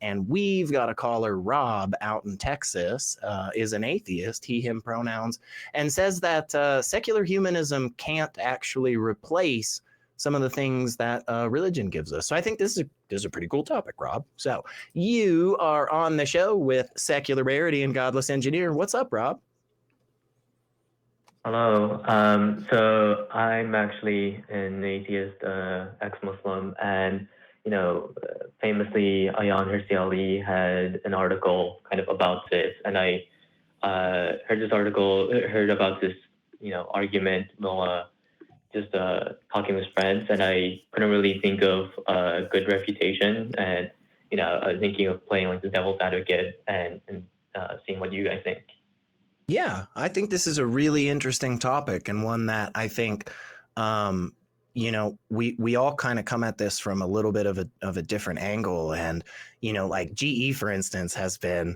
And we've got a caller, Rob, out in Texas, is an atheist, he, him pronouns, and says that secular humanism can't actually replace some of the things that religion gives us. So I think this is a pretty cool topic, Rob. So you are on the show with Secular Rarity and Godless Engineer. What's up, Rob? Hello. So I'm actually an atheist, ex-Muslim, and famously, Ayaan Hirsi Ali had an article kind of about this, and I heard about this, argument while just talking with friends, and I couldn't really think of a good refutation, and I was thinking of playing like the devil's advocate and seeing what you guys think. Yeah, I think this is a really interesting topic, and one that I think, we all kind of come at this from a little bit of a different angle. And, like GE, for instance, has been,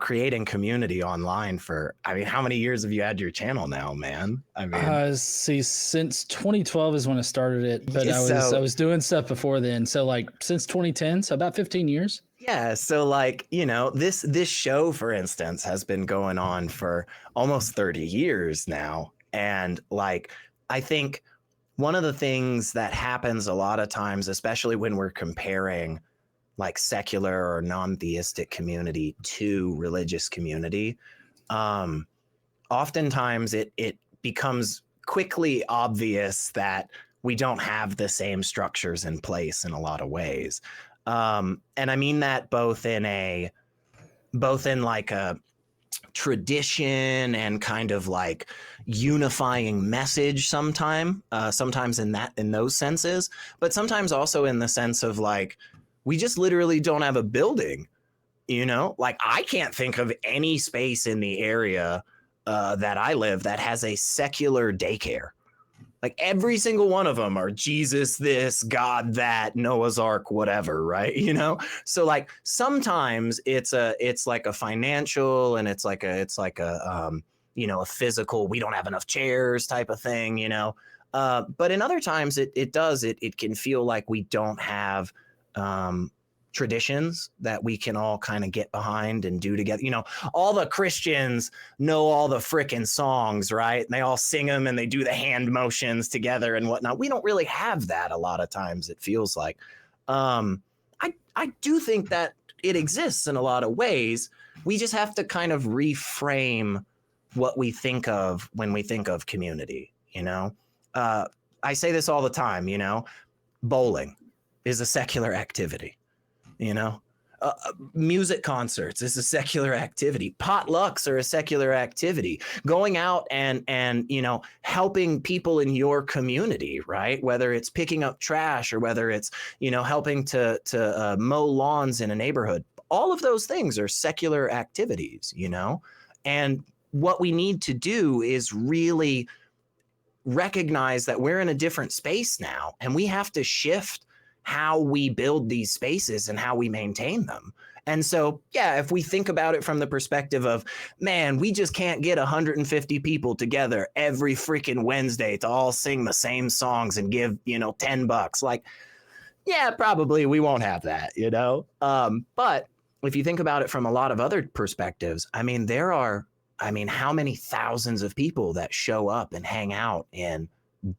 creating community online for, I mean, how many years have you had your channel now, man? I mean, since 2012 is when I started it, but I was doing stuff before then. So like since 2010, so about 15 years. Yeah, so like, this show, for instance, has been going on for almost 30 years now. And like, I think one of the things that happens a lot of times, especially when we're comparing like secular or non-theistic community to religious community, oftentimes it becomes quickly obvious that we don't have the same structures in place in a lot of ways. And I mean that both in like a tradition and kind of like unifying message sometimes in those senses, but sometimes also in the sense of like, we just literally don't have a building, like I can't think of any space in the area that I live that has a secular daycare. Like every single one of them are Jesus this, God that, Noah's Ark, whatever, right? So like sometimes it's like a financial, and it's like a a physical, we don't have enough chairs type of thing, but in other times it can feel like we don't have traditions that we can all kind of get behind and do together. All the Christians know all the frickin' songs, right? And they all sing them and they do the hand motions together and whatnot. We don't really have that a lot of times, it feels like. I do think that it exists in a lot of ways. We just have to kind of reframe what we think of when we think of community, I say this all the time, bowling is a secular activity. Music concerts is a secular activity. Potlucks are a secular activity. Going out and helping people in your community, right? Whether it's picking up trash or whether it's helping to mow lawns in a neighborhood. All of those things are secular activities, And what we need to do is really recognize that we're in a different space now, and we have to shift how we build these spaces and how we maintain them. And so, yeah, if we think about it from the perspective of, man, we just can't get 150 people together every freaking Wednesday to all sing the same songs and give, $10. Like, yeah, probably we won't have that, But if you think about it from a lot of other perspectives, I mean, how many thousands of people that show up and hang out in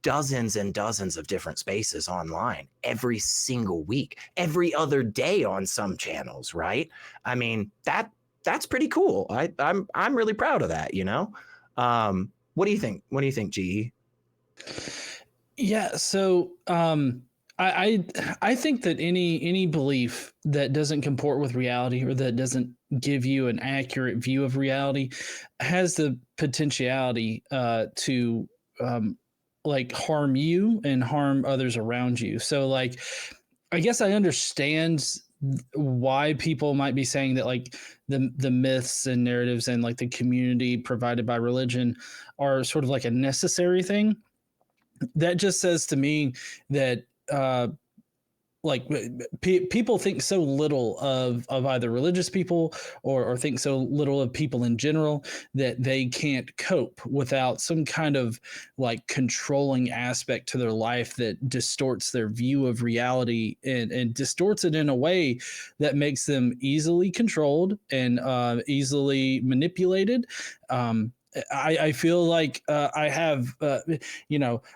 dozens and dozens of different spaces online every single week, every other day on some channels, right? I mean, that's pretty cool. I'm really proud of that, What do you think? What do you think, GE? Yeah, so I think that any belief that doesn't comport with reality or that doesn't give you an accurate view of reality has the potentiality to like harm you and harm others around you. So like, I guess I understand why people might be saying that like the myths and narratives and like the community provided by religion are sort of like a necessary thing. That just says to me that like people think so little of either religious people or think so little of people in general that they can't cope without some kind of like controlling aspect to their life that distorts their view of reality and distorts it in a way that makes them easily controlled and easily manipulated. I feel like I have,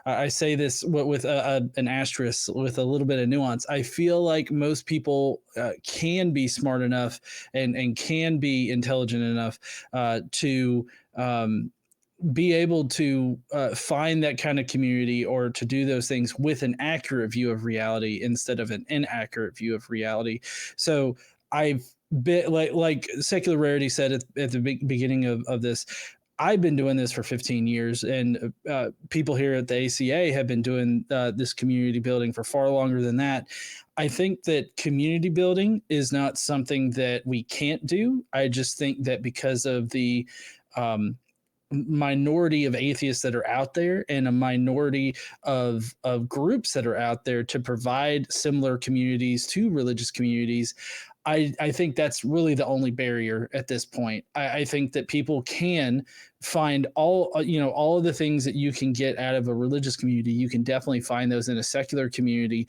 I say this with an asterisk with a little bit of nuance. I feel like most people can be smart enough and can be intelligent enough to be able to find that kind of community or to do those things with an accurate view of reality instead of an inaccurate view of reality. So I've been like Secular Rarity said at the beginning of this. I've been doing this for 15 years, and people here at the ACA have been doing this community building for far longer than that. I think that community building is not something that we can't do. I just think that because of the minority of atheists that are out there and a minority of groups that are out there to provide similar communities to religious communities, I think that's really the only barrier at this point. I think that people can find all of the things that you can get out of a religious community. You can definitely find those in a secular community.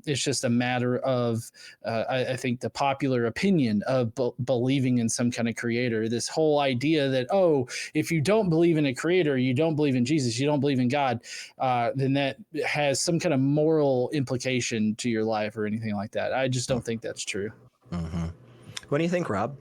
It's just a matter of, I think, the popular opinion of believing in some kind of creator. This whole idea that, oh, if you don't believe in a creator, you don't believe in Jesus, you don't believe in God, then that has some kind of moral implication to your life or anything like that. I just don't think that's true. Mm-hmm. What do you think, Rob?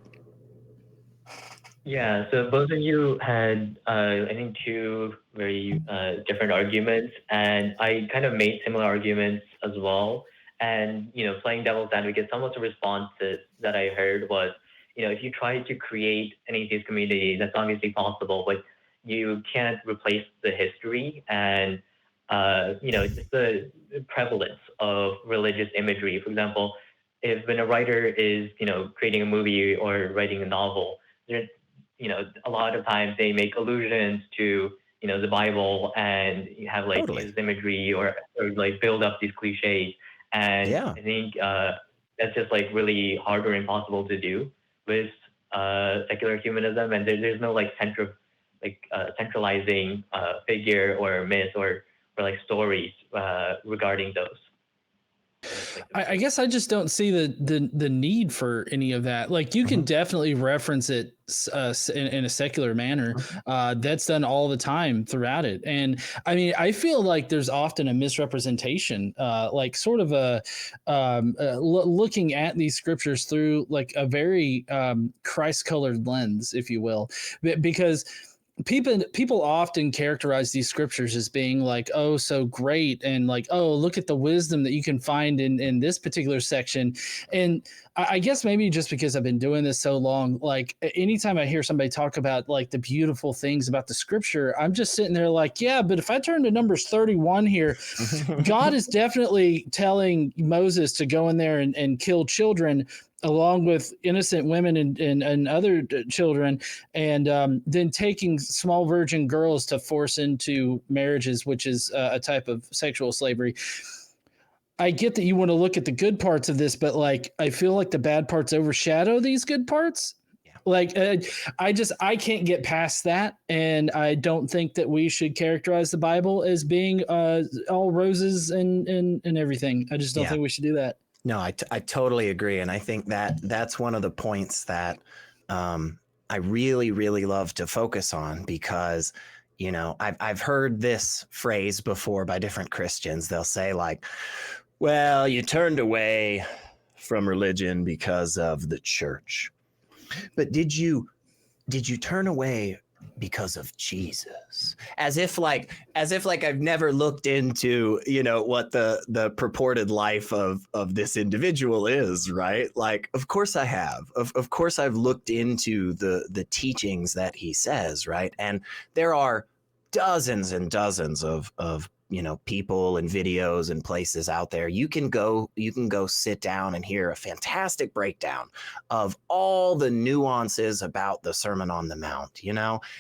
Yeah, so both of you had, I think, two very different arguments, and I kind of made similar arguments as well. And, playing devil's advocate, some of the responses that I heard was, if you try to create an atheist community, that's obviously possible, but you can't replace the history and, just the prevalence of religious imagery. For example, when a writer is, creating a movie or writing a novel, there's, a lot of times they make allusions to, the Bible, and you have like Totally. this imagery or like build up these cliches. And Yeah. I think that's just like really hard or impossible to do with secular humanism. And there's no like centralizing figure or myth or like stories regarding those. I guess I just don't see the need for any of that. Like you can definitely reference it in a secular manner. That's done all the time throughout it. And I mean, I feel like there's often a misrepresentation, like sort of looking at these scriptures through like a very Christ-colored lens, if you will, because people often characterize these scriptures as being like, oh, so great, and like, oh, look at the wisdom that you can find in this particular section. And I guess maybe just because I've been doing this so long, like anytime I hear somebody talk about like the beautiful things about the scripture, I'm just sitting there like, yeah, but if I turn to Numbers 31 here, God is definitely telling Moses to go in there and kill children along with innocent women and other children, and then taking small virgin girls to force into marriages, which is a type of sexual slavery. I get that you want to look at the good parts of this, but like, I feel like the bad parts overshadow these good parts. Yeah. Like, I can't get past that. And I don't think that we should characterize the Bible as being all roses and everything. I just don't think we should do that. No, I totally agree. And I think that's one of the points that I really, really love to focus on, because, I've heard this phrase before by different Christians. They'll say like, well, you turned away from religion because of the church. But did you turn away because of Jesus? As if like I've never looked into, what the purported life of this individual is, right? Like, of course I have. Of course I've looked into the teachings that he says, right? And there are dozens and dozens of people and videos and places out there, you can go sit down and hear a fantastic breakdown of all the nuances about the Sermon on the Mount,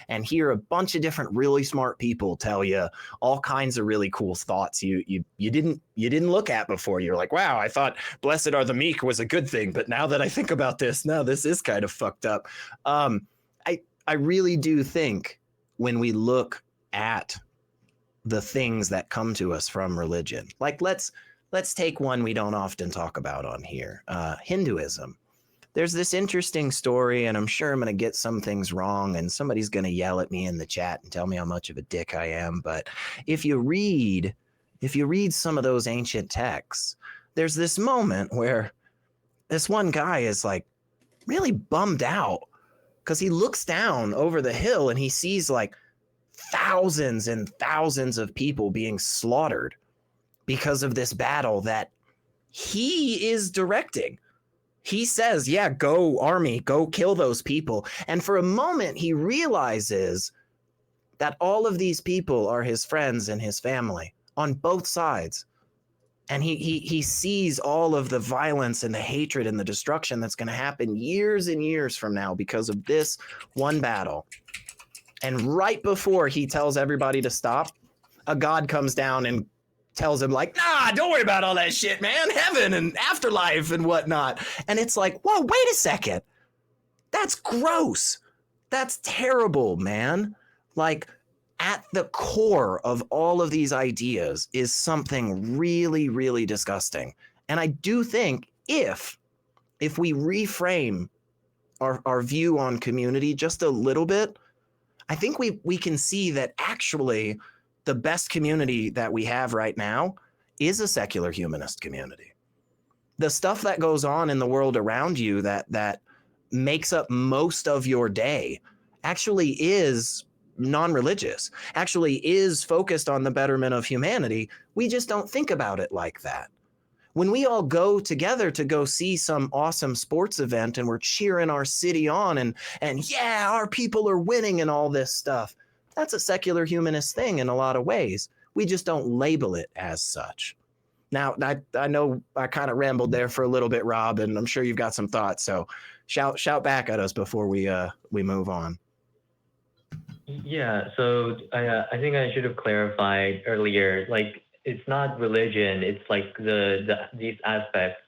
and hear a bunch of different really smart people tell you all kinds of really cool thoughts you didn't look at before. You're like, wow, I thought blessed are the meek was a good thing, but now that I think about this, no, this is kind of fucked up. I really do think when we look at the things that come to us from religion, like let's take one we don't often talk about on here, Hinduism. There's this interesting story, and I'm sure I'm going to get some things wrong, and somebody's going to yell at me in the chat and tell me how much of a dick I am. But if you read some of those ancient texts, there's this moment where this one guy is like really bummed out because he looks down over the hill and he sees like thousands and thousands of people being slaughtered because of this battle that he is directing. He says, yeah, go army, go kill those people. And for a moment, he realizes that all of these people are his friends and his family on both sides. And he sees all of the violence and the hatred and the destruction that's going to happen years and years from now because of this one battle. And right before he tells everybody to stop, a god comes down and tells him like, nah, don't worry about all that shit, man. Heaven and afterlife and whatnot. And it's like, whoa, wait a second. That's gross. That's terrible, man. Like, at the core of all of these ideas is something really, really disgusting. And I do think if we reframe our view on community just a little bit, I think we can see that actually the best community that we have right now is a secular humanist community. The stuff that goes on in the world around you that makes up most of your day actually is non-religious, actually is focused on the betterment of humanity. We just don't think about it like that. When we all go together to go see some awesome sports event and we're cheering our city on and yeah, our people are winning and all this stuff, that's a secular humanist thing in a lot of ways. We just don't label it as such. Now, I know I kind of rambled there for a little bit, Rob, and I'm sure you've got some thoughts. So shout back at us before we move on. Yeah, so I think I should have clarified earlier, like, it's not religion, it's like these aspects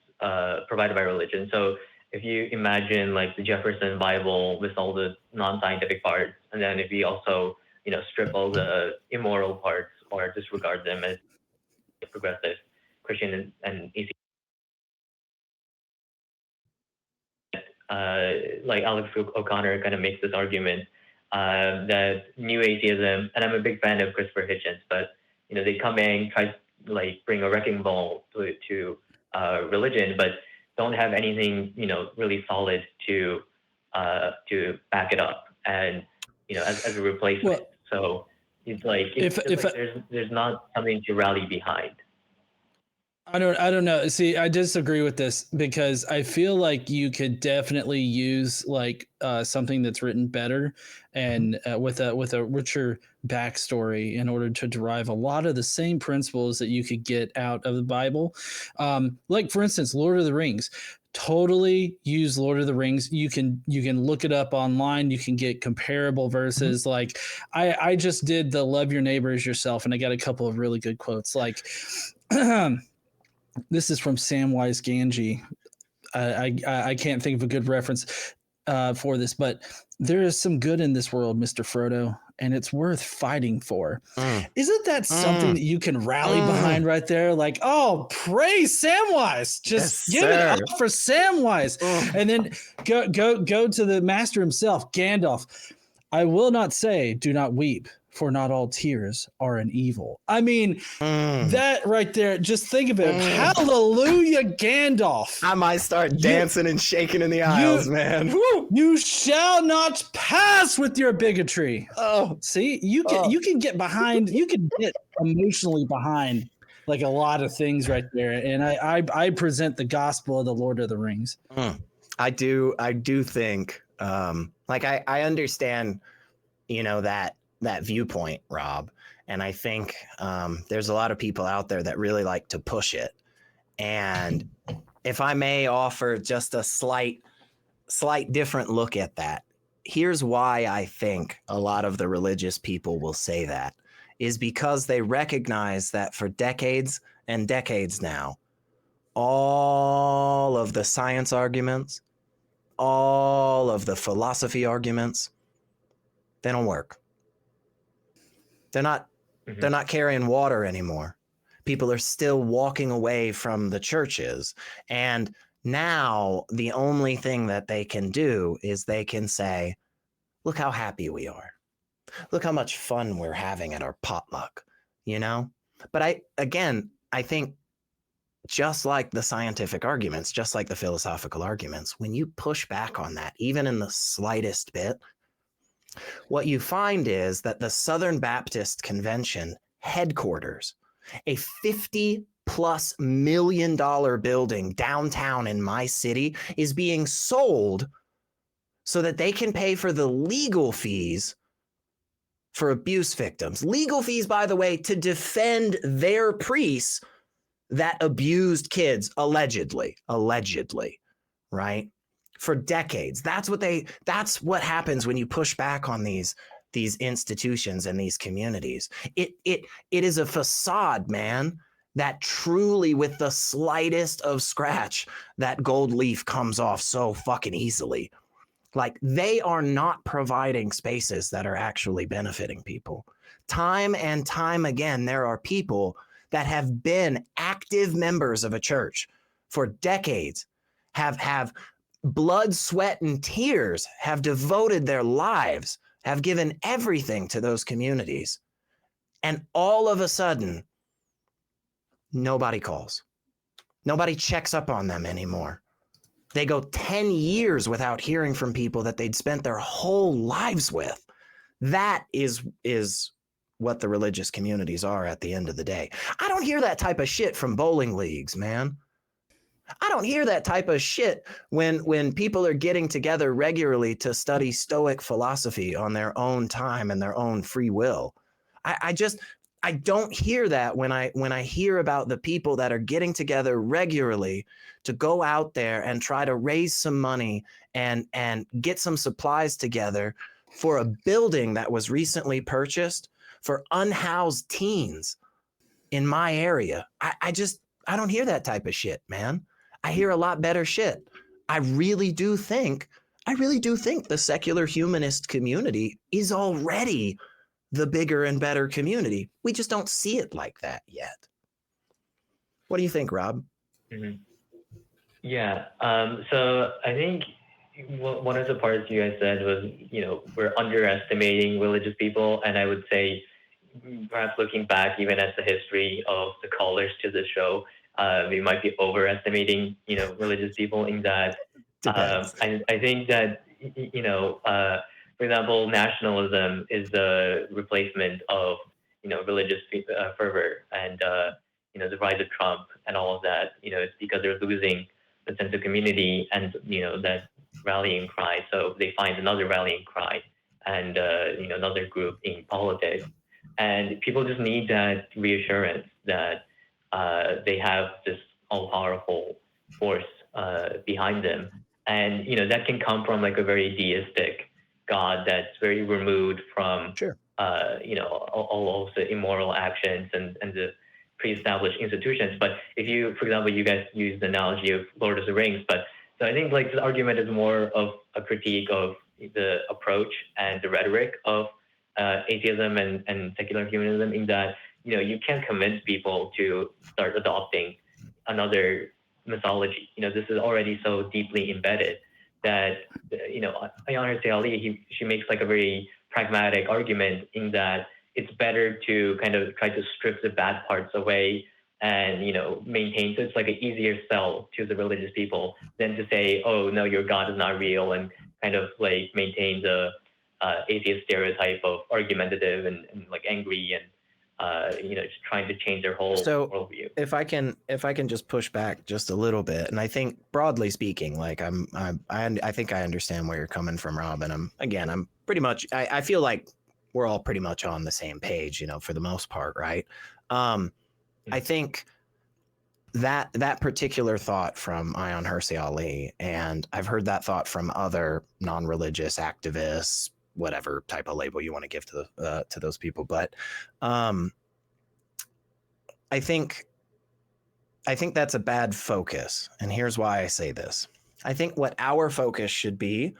provided by religion. So if you imagine like the Jefferson Bible with all the non-scientific parts, and then if you also, strip all the immoral parts or disregard them as progressive Christian and atheist, like Alex O'Connor kind of makes this argument that new atheism, and I'm a big fan of Christopher Hitchens, but they come in, try to like bring a wrecking ball to religion, but don't have anything really solid to back it up, and as a replacement. Well, so it's like there's not something to rally behind. I don't know. See, I disagree with this because I feel like you could definitely use like something that's written better and with a richer backstory in order to derive a lot of the same principles that you could get out of the Bible. Like for instance, Lord of the Rings. Totally use Lord of the Rings. You can look it up online. You can get comparable verses. Mm-hmm. Like I just did the love your neighbor as yourself, and I got a couple of really good quotes. Like this is from Samwise Gamgee. I can't think of a good reference for this, but there is some good in this world, Mr. Frodo, and it's worth fighting for. Isn't that something that you can rally behind right there? Like, oh, praise Samwise. Just give it up for Samwise. And then go to the master himself, Gandalf. I will not say, do not weep, for not all tears are an evil. I mean, that right there, just think of it. Hallelujah, Gandalf. I might start dancing and shaking in the aisles, man. You shall not pass with your bigotry. Oh, see, you can get behind, you can get emotionally behind like a lot of things right there. And I present the gospel of the Lord of the Rings. I do think, like I understand, that viewpoint, Rob. And I think there's a lot of people out there that really like to push it. And if I may offer just a slight different look at that, here's why I think a lot of the religious people will say that is because they recognize that for decades and decades now, all of the science arguments, all of the philosophy arguments, they don't work. They're not carrying water anymore. People are still walking away from the churches. And now the only thing that they can do is they can say, look how happy we are. Look how much fun we're having at our potluck, you know? But I think just like the scientific arguments, just like the philosophical arguments, when you push back on that, even in the slightest bit, what you find is that the Southern Baptist Convention headquarters, a $50+ million building downtown in my city, is being sold so that they can pay for the legal fees for abuse victims. Legal fees, by the way, to defend their priests that abused kids, allegedly, right? For decades. That's what happens when you push back on these institutions and these communities. It is a facade, man, that truly, with the slightest of scratch, that gold leaf comes off so fucking easily. Like, they are not providing spaces that are actually benefiting people. Time and time again, there are people that have been active members of a church for decades, have blood, sweat, and tears, have devoted their lives, have given everything to those communities. And all of a sudden, nobody calls. Nobody checks up on them anymore. They go 10 years without hearing from people that they'd spent their whole lives with. That is what the religious communities are at the end of the day. I don't hear that type of shit from bowling leagues, man. I don't hear that type of shit when people are getting together regularly to study Stoic philosophy on their own time and their own free will. I don't hear that when I hear about the people that are getting together regularly to go out there and try to raise some money and get some supplies together for a building that was recently purchased for unhoused teens in my area. I don't hear that type of shit, man. I hear a lot better shit. I really do think the secular humanist community is already the bigger and better community. We just don't see it like that yet. What do you think, Rob? Mm-hmm. Yeah. So I think one of the parts you guys said was, we're underestimating religious people. And I would say, perhaps looking back even at the history of the callers to the show, we might be overestimating, religious people in that. I think that, for example, nationalism is the replacement of, religious fervor and, the rise of Trump and all of that. It's because they're losing the sense of community and, that rallying cry. So they find another rallying cry and, another group in politics. And people just need that reassurance that they have this all-powerful force behind them. And, that can come from like a very deistic God that's very removed from, Sure. all of the immoral actions and the pre-established institutions. But if you, for example, you guys use the analogy of Lord of the Rings, so I think like this argument is more of a critique of the approach and the rhetoric of atheism and secular humanism, in that, you can't convince people to start adopting another mythology. This is already so deeply embedded that, Ayaan Hirsi Ali, she makes like a very pragmatic argument in that it's better to kind of try to strip the bad parts away and, maintain. So it's like an easier sell to the religious people than to say, oh, no, your God is not real, and kind of like maintain the atheist stereotype of argumentative and like angry and, just trying to change their whole worldview. If I can just push back just a little bit, and I think broadly speaking, like I think I understand where you're coming from, Rob, and I'm pretty much, I feel like we're all pretty much on the same page, you know, for the most part, right? I think that particular thought from Ayan Hirsi Ali, and I've heard that thought from other non-religious activists, whatever type of label you want to give to those people, but I think that's a bad focus, and here's why I say this. I think what our focus should be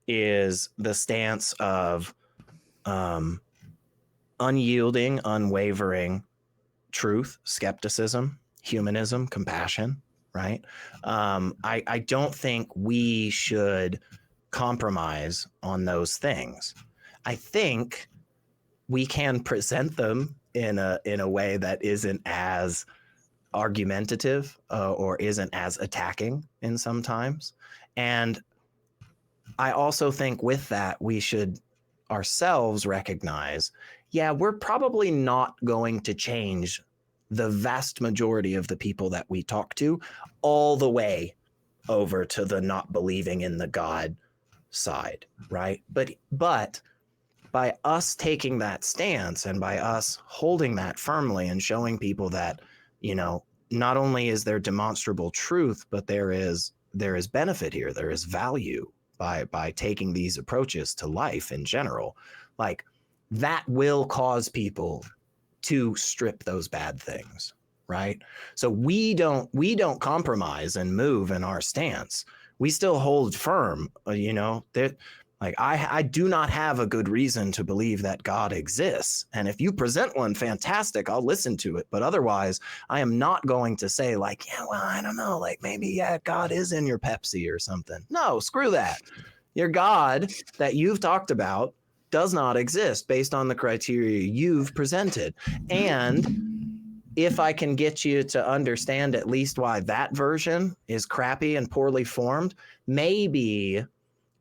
is the stance of unyielding, unwavering truth, skepticism, humanism, compassion, right? I don't think we should compromise on those things. I think we can present them in a way that isn't as argumentative or isn't as attacking in sometimes. And I also think with that, we should ourselves recognize, yeah, we're probably not going to change the vast majority of the people that we talk to all the way over to the not believing in the God side, right? But by us taking that stance and by us holding that firmly and showing people that, you know, not only is there demonstrable truth, but there is benefit here, there is value by taking these approaches to life in general, like that will cause people to strip those bad things, right? So we don't compromise and move in our stance. We still hold firm, you know, that like I do not have a good reason to believe that God exists. And if you present one, fantastic, I'll listen to it. But otherwise, I am not going to say like, yeah, well, I don't know, like maybe, yeah, God is in your Pepsi or something. No, screw that. Your God that you've talked about does not exist based on the criteria you've presented. And if I can get you to understand at least why that version is crappy and poorly formed, maybe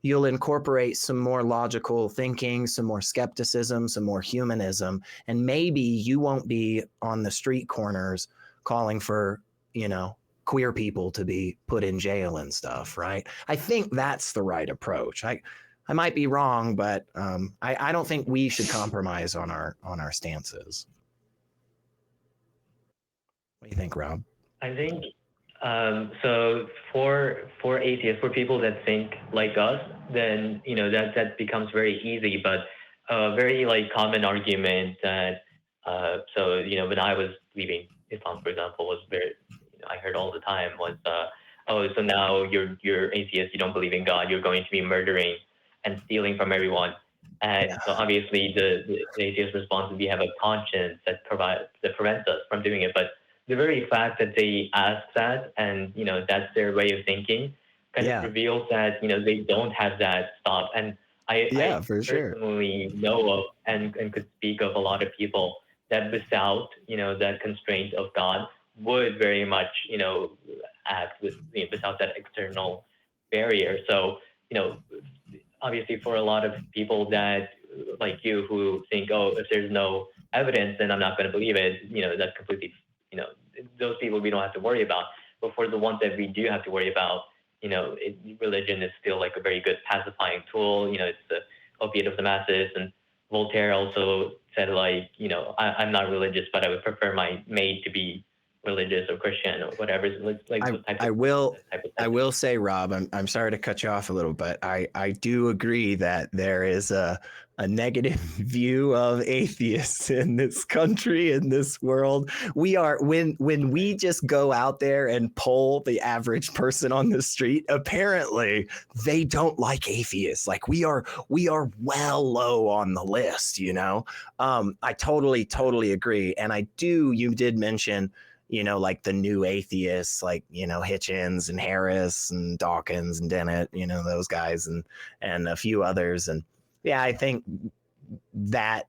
you'll incorporate some more logical thinking, some more skepticism, some more humanism, and maybe you won't be on the street corners calling for, you know, queer people to be put in jail and stuff, right? I think that's the right approach. I might be wrong, but I don't think we should compromise on our stances. What do you think, Rob? I think so. For atheists, for people that think like us, then you know that becomes very easy. But a very like common argument that so you know when I was leaving Islam, for example, was very I heard all the time was oh, so now you're atheist, you don't believe in God, you're going to be murdering and stealing from everyone. And so obviously the atheist response is we have a conscience that prevents us from doing it. But the very fact that they ask that and you know that's their way of thinking kind of reveals that you know they don't have that stop. And I for sure personally know of and could speak of a lot of people that without you know that constraint of God would very much you know act with you know, without that external barrier. So you know obviously for a lot of people that like you who think, oh, if there's no evidence then I'm not going to believe it, you know that's completely you know those people we don't have to worry about. But for the ones that we do have to worry about, you know religion is still like a very good pacifying tool. You know it's the opiate of the masses. And Voltaire also said like you know I'm not religious but I would prefer my maid to be religious or Christian or whatever. Like I will say, Rob, I'm sorry to cut you off a little, but I do agree that there is a negative view of atheists in this country, in this world. We are when we just go out there and poll the average person on the street, apparently they don't like atheists. Like we are well low on the list, you know. I totally agree. And you did mention, you know, like the new atheists, like, you know, Hitchens and Harris and Dawkins and Dennett, you know, those guys and a few others. And yeah, I think that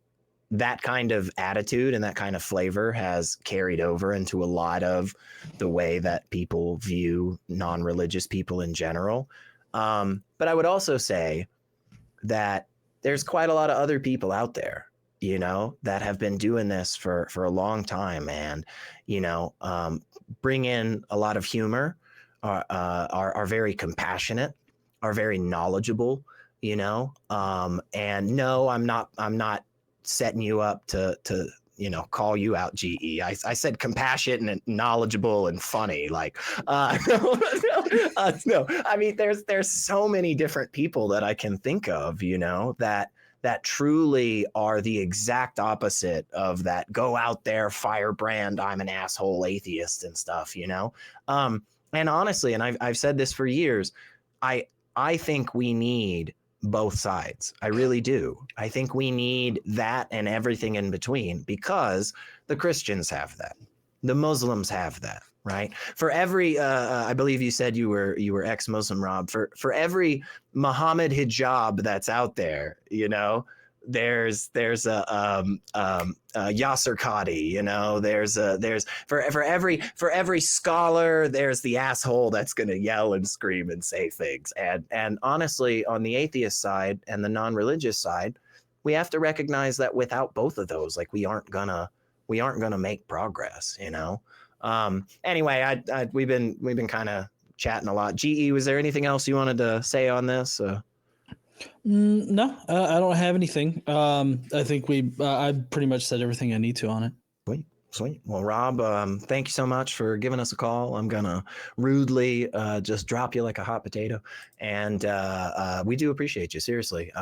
kind of attitude and that kind of flavor has carried over into a lot of the way that people view non-religious people in general. But I would also say that there's quite a lot of other people out there, you know, that have been doing this for a long time and, you know, bring in a lot of humor, are very compassionate, are very knowledgeable, you know, and no, I'm not setting you up to call you out, GE. I said compassionate and knowledgeable and funny. Like, no. I mean, there's so many different people that I can think of, that truly are the exact opposite of that. Go out there, firebrand, I'm an asshole atheist and stuff, And honestly, and I've said this for years, I think we need both sides. I really do. I think we need that and everything in between, because the Christians have that. The Muslims have that, right? For every, I believe you said you were ex-Muslim, Rob. For every Muhammad hijab that's out there, there's a Yasser Qadi, there's for every scholar, there's the asshole that's going to yell and scream and say things. And honestly, on the atheist side and the non-religious side, we have to recognize that without both of those, like, we aren't gonna make progress. Anyway, we've been kind of chatting a lot. GE, was there anything else you wanted to say on this? No, I don't have anything. I think I pretty much said everything I need to on it. Sweet. Well, Rob, thank you so much for giving us a call. I'm gonna rudely just drop you like a hot potato, and we do appreciate you, seriously.